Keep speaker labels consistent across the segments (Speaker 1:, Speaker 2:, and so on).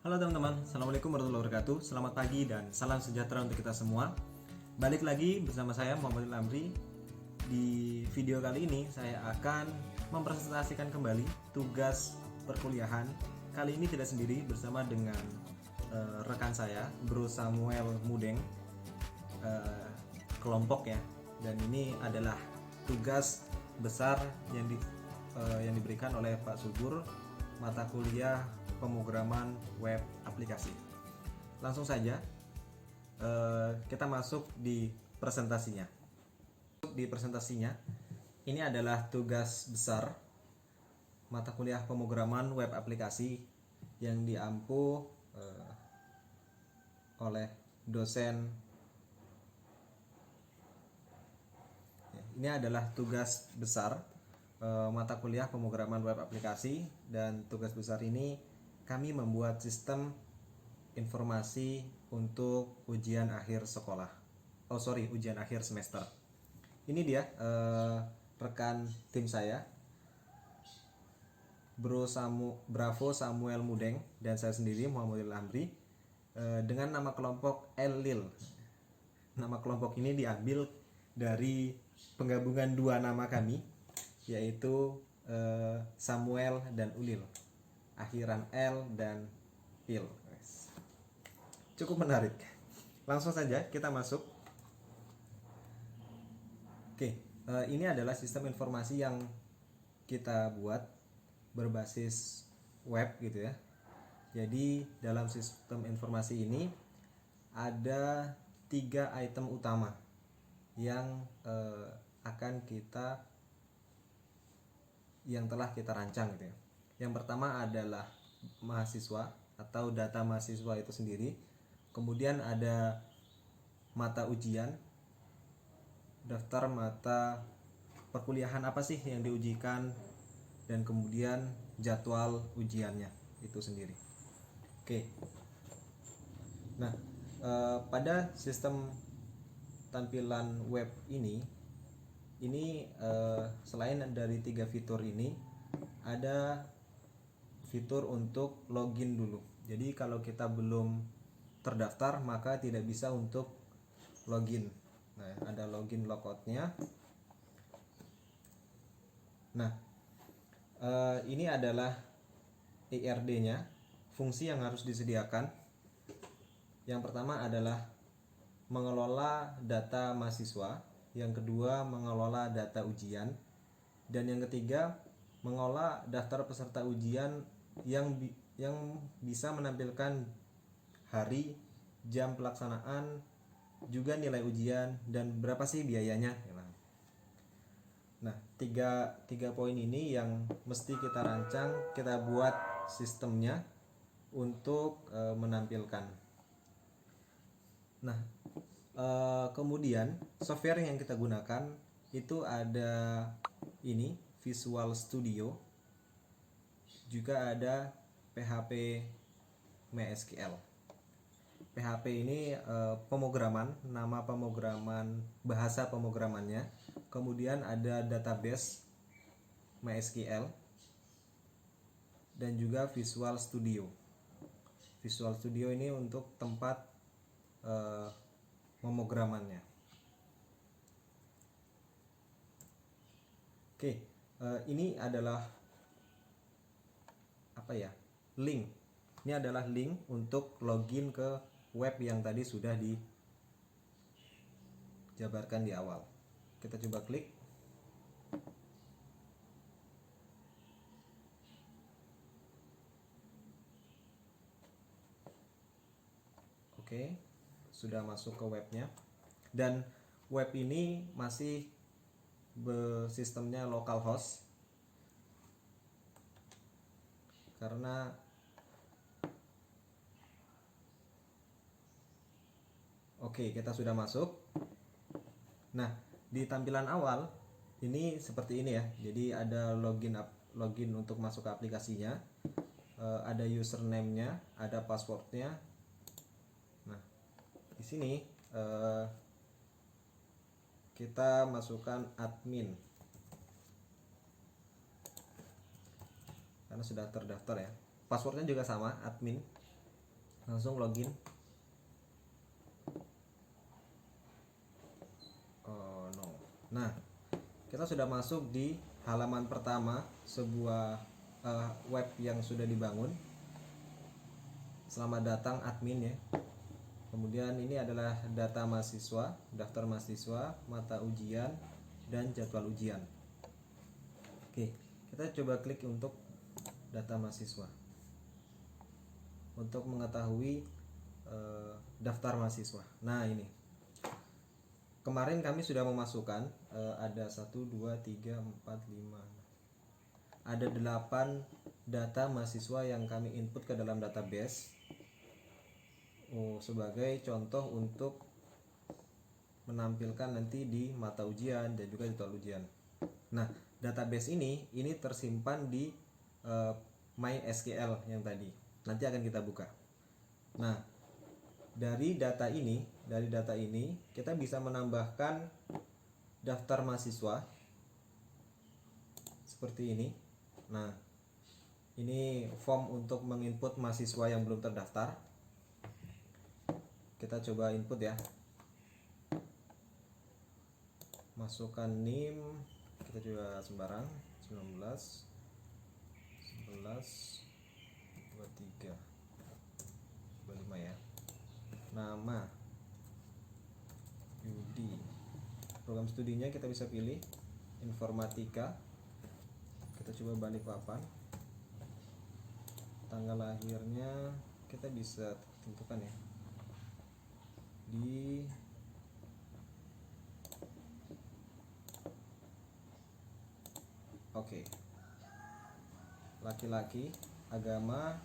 Speaker 1: Halo teman-teman, Assalamualaikum warahmatullahi wabarakatuh. Selamat pagi dan salam sejahtera untuk kita semua. Balik lagi bersama saya Muhammad Lamri. Di video kali ini saya akan mempresentasikan kembali tugas perkuliahan. Kali ini tidak sendiri, bersama dengan rekan saya, Bro Samuel Mudeng, kelompok ya. Dan ini adalah tugas besar yang diberikan oleh Pak Subur, mata kuliah pemrograman web aplikasi. Langsung saja kita masuk di presentasinya. Di presentasinya ini adalah tugas besar mata kuliah pemrograman web aplikasi yang diampu oleh dosen. Ini adalah tugas besar mata kuliah pemrograman web aplikasi, dan tugas besar ini kami membuat sistem informasi untuk ujian akhir sekolah. Ujian akhir semester. Ini dia rekan tim saya, Bravo Samuel Mudeng, dan saya sendiri Muhammad Lamri, dengan nama kelompok Elil. Nama kelompok ini diambil dari penggabungan dua nama kami, yaitu Samuel dan Ulil, akhiran L dan Il. Cukup menarik. Langsung saja kita masuk. Oke, ini adalah sistem informasi yang kita buat berbasis web gitu ya. Jadi dalam sistem informasi ini ada 3 item utama yang telah kita rancang gitu ya. Yang pertama adalah mahasiswa atau data mahasiswa itu sendiri. Kemudian ada mata ujian, daftar mata perkuliahan apa sih yang diujikan, dan kemudian jadwal ujiannya itu sendiri. Oke. Nah, pada sistem tampilan web ini selain dari 3 fitur ini, ada fitur untuk login dulu. Jadi kalau kita belum terdaftar maka tidak bisa untuk login. Nah, ada login logoutnya. Nah, ini adalah IRD-nya, fungsi yang harus disediakan. Yang pertama adalah mengelola data mahasiswa, yang kedua mengelola data ujian, dan yang ketiga mengelola daftar peserta ujian yang bisa menampilkan hari, jam pelaksanaan, juga nilai ujian, dan berapa sih biayanya. Nah, tiga poin ini yang mesti kita rancang, kita buat sistemnya untuk menampilkan. Nah, kemudian software yang kita gunakan itu ada ini Visual Studio, juga ada PHP MySQL. PHP ini pemrograman, nama pemrograman, bahasa pemrogramannya. Kemudian ada database MySQL dan juga Visual Studio. Visual Studio ini untuk tempat pemrogramannya. Oke, ini adalah link. Ini adalah link untuk login ke web yang tadi sudah dijabarkan di awal. Kita coba klik. Oke, sudah masuk ke webnya. Dan web ini masih bersistemnya localhost, karena oke, kita sudah masuk. Nah, di tampilan awal ini seperti ini ya. Jadi ada login untuk masuk ke aplikasinya, ada username-nya, ada password-nya. Nah, di sini kita masukkan admin karena sudah terdaftar ya. Passwordnya juga sama, admin. langsung login. Oh no. Nah, kita sudah masuk di halaman pertama sebuah web yang sudah dibangun. Selamat datang admin ya. Kemudian ini adalah data mahasiswa, daftar mahasiswa, mata ujian, dan jadwal ujian. Oke, kita coba klik untuk data mahasiswa untuk mengetahui daftar mahasiswa. Nah ini, kemarin kami sudah memasukkan ada 1, 2, 3, 4, 5, ada 8 data mahasiswa yang kami input ke dalam database sebagai contoh untuk menampilkan nanti di mata ujian dan juga jadwal ujian. Nah, database ini tersimpan di MySQL yang tadi. Nanti akan kita buka. Nah, dari data ini kita bisa menambahkan daftar mahasiswa seperti ini. Nah, ini form untuk menginput mahasiswa yang belum terdaftar. Kita coba input ya. Masukkan NIM, kita juga sembarang 19 11 23 25 ya. Nama Yudi. Program studinya kita bisa pilih informatika. Kita coba Balikpapan. Tanggal lahirnya kita bisa tentukan ya. Oke. Laki-laki, agama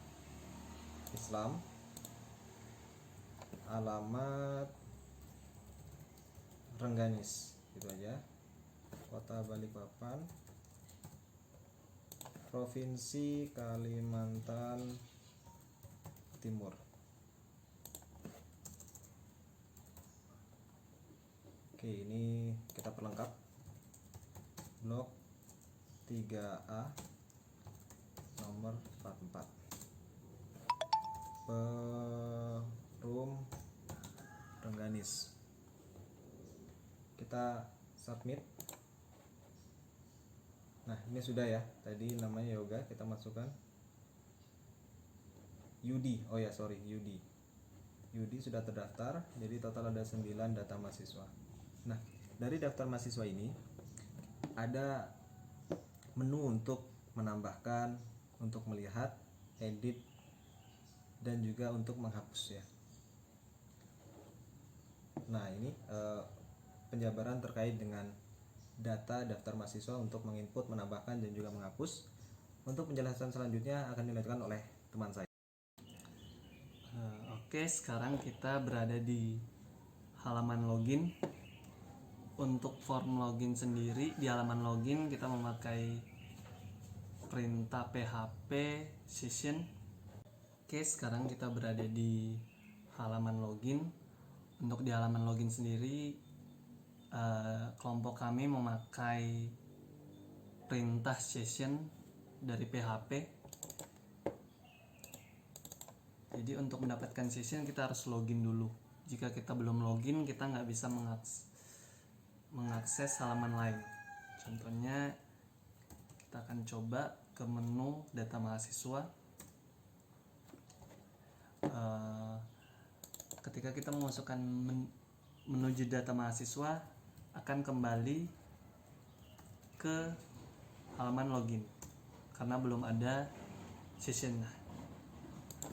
Speaker 1: Islam, alamat Rengganis, gitu aja. Kota Balikpapan, Provinsi Kalimantan Timur. Oke, ini kita perlengkap. Blok 3A nomor 44. Perum Rengganis. Kita submit. Nah, ini sudah ya. Tadi namanya Yoga, kita masukkan Yudi. Oh ya, sorry, Yudi. Yudi sudah terdaftar. Jadi total ada 9 data mahasiswa. Nah, dari daftar mahasiswa ini ada menu untuk menambahkan, untuk melihat, edit, dan juga untuk menghapus ya. Nah, ini penjabaran terkait dengan data daftar mahasiswa untuk menginput, menambahkan, dan juga menghapus. Untuk penjelasan selanjutnya akan dilanjutkan oleh teman saya.
Speaker 2: Oke, sekarang kita berada di halaman login. Untuk form login sendiri, di halaman login kita memakai perintah PHP session. Oke, sekarang kita berada di halaman login. Untuk di halaman login sendiri, kelompok kami memakai perintah session dari PHP. Jadi untuk mendapatkan session kita harus login dulu. Jika kita belum login, kita nggak bisa mengakses halaman lain. Contohnya, kita akan coba ke menu data mahasiswa. Ketika kita memasukkan menuju data mahasiswa, akan kembali ke halaman login karena belum ada session.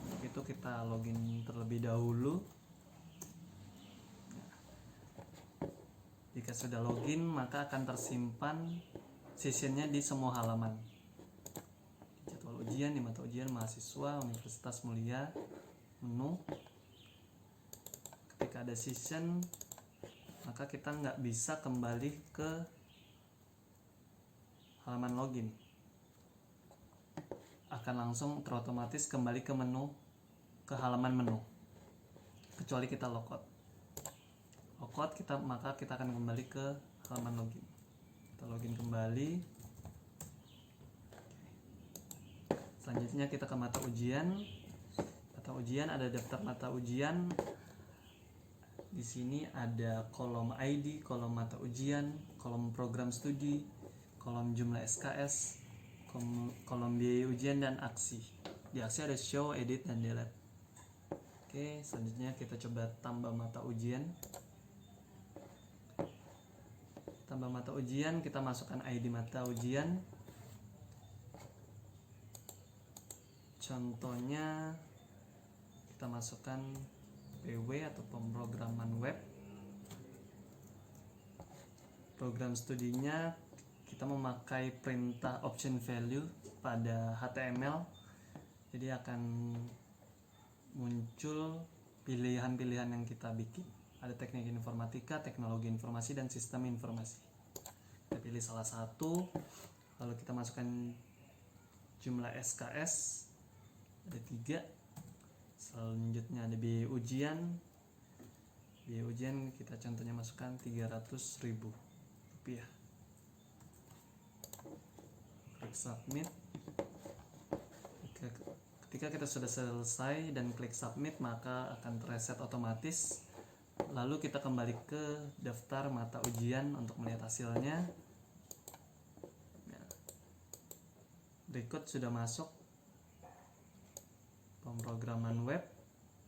Speaker 2: Untuk itu kita login terlebih dahulu. Jika sudah login, maka akan tersimpan sessionnya di semua halaman. Jadwal ujian, di mata ujian mahasiswa Universitas Mulia, menu. Ketika ada session, maka kita nggak bisa kembali ke halaman login. Akan langsung terotomatis kembali ke menu, ke halaman menu, kecuali kita logout, maka kita akan kembali ke halaman login. Kita login kembali. Selanjutnya kita ke mata ujian ujian, ada daftar mata ujian. Di sini ada kolom ID, kolom mata ujian, kolom program studi, kolom jumlah SKS, kolom biaya ujian, dan aksi. Di aksi ada show, edit, dan delete. Oke, selanjutnya kita coba tambah mata ujian. Tambah mata ujian, kita masukkan ID mata ujian. Contohnya kita masukkan PW atau pemrograman web. Program studinya kita memakai perintah option value pada HTML, jadi akan muncul pilihan-pilihan yang kita bikin. Ada teknik informatika, teknologi informasi, dan sistem informasi. Kita pilih salah satu, lalu kita masukkan jumlah SKS, ada 3. Selanjutnya ada biaya ujian. Biaya ujian kita contohnya masukkan 300.000 rupiah. Klik submit. Ketika kita sudah selesai dan klik submit, maka akan reset otomatis. Lalu kita kembali ke daftar mata ujian untuk melihat hasilnya. Berikut sudah masuk pemrograman web,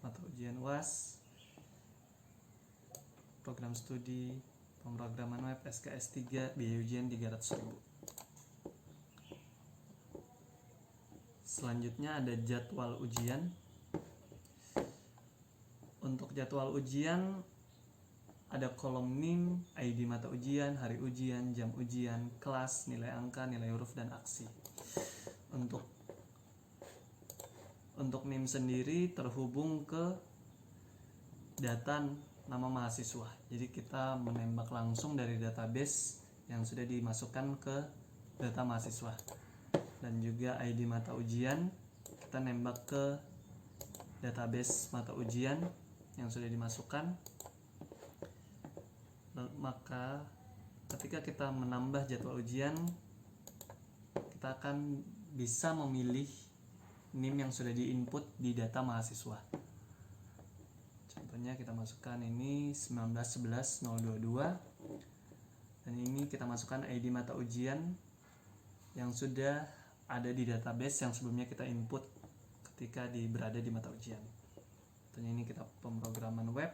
Speaker 2: mata ujian UAS, program studi, pemrograman web, SKS 3, biaya ujian 300.000. Selanjutnya ada jadwal ujian. Untuk jadwal ujian ada kolom NIM, ID mata ujian, hari ujian, jam ujian, kelas, nilai angka, nilai huruf, dan aksi. Untuk NIM sendiri terhubung ke data nama mahasiswa. Jadi kita menembak langsung dari database yang sudah dimasukkan ke data mahasiswa. Dan juga ID mata ujian kita nembak ke database mata ujian yang sudah dimasukkan. Maka ketika kita menambah jadwal ujian, kita akan bisa memilih NIM yang sudah diinput di data mahasiswa. Contohnya kita masukkan ini 1911-022, dan ini kita masukkan ID mata ujian yang sudah ada di database yang sebelumnya kita input ketika berada di mata ujian. Contohnya ini kita pemrograman web.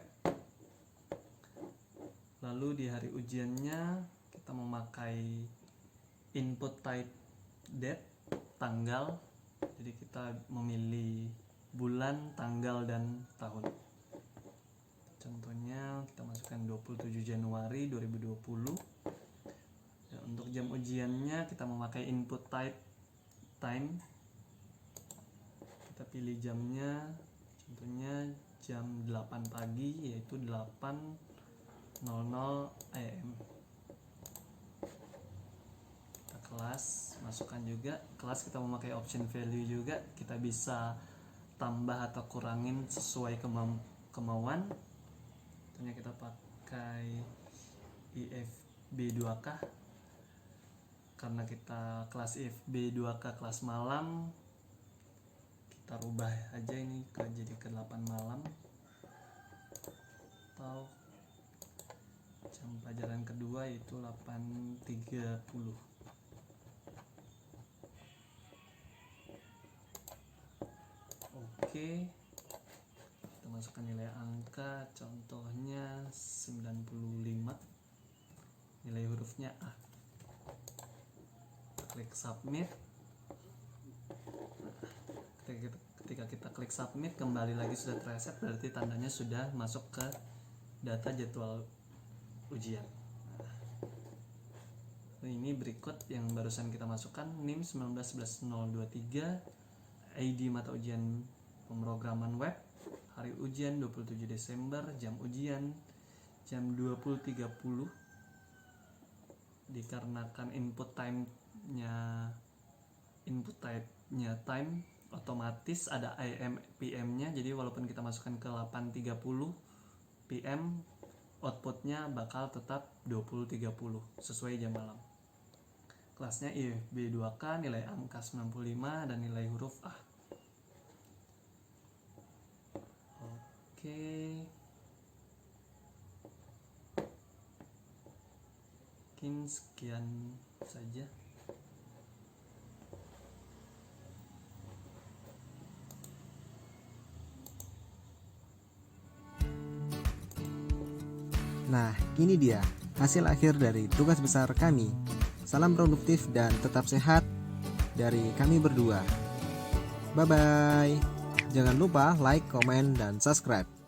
Speaker 2: Lalu di hari ujiannya kita memakai input type date, tanggal. Jadi kita memilih bulan, tanggal, dan tahun. Contohnya kita masukkan 27 Januari 2020. Dan untuk jam ujiannya kita memakai input type time. Kita pilih jamnya, contohnya jam 8 pagi, yaitu 8.00 AM. Kelas, masukkan juga kelas, kita memakai option value juga, kita bisa tambah atau kurangin sesuai kemauan. Contohnya kita pakai IFB 2K karena kita kelas IFB 2K kelas malam, kita rubah aja ini jadi ke 8 malam, atau jam pelajaran kedua itu 8.30. Oke, kita masukkan nilai angka, contohnya 95, nilai hurufnya A. Kita klik submit. Ketika kita klik submit, kembali lagi sudah terreset, berarti tandanya sudah masuk ke data jadwal ujian. Ini berikut yang barusan kita masukkan, NIM 1911-023, ID mata ujian pemrograman web, hari ujian 27 Desember, jam ujian jam 20.30. Dikarenakan input type-nya time, otomatis ada AM PM-nya, jadi walaupun kita masukkan ke 8.30 PM, outputnya bakal tetap 20.30 sesuai jam malam. Kelasnya IFB 2K, nilai angka 95, dan nilai huruf A. Oke. Mungkin sekian saja.
Speaker 1: Nah, ini dia hasil akhir dari tugas besar kami. Salam produktif dan tetap sehat dari kami berdua. Bye-bye. Jangan lupa like, komen, dan subscribe.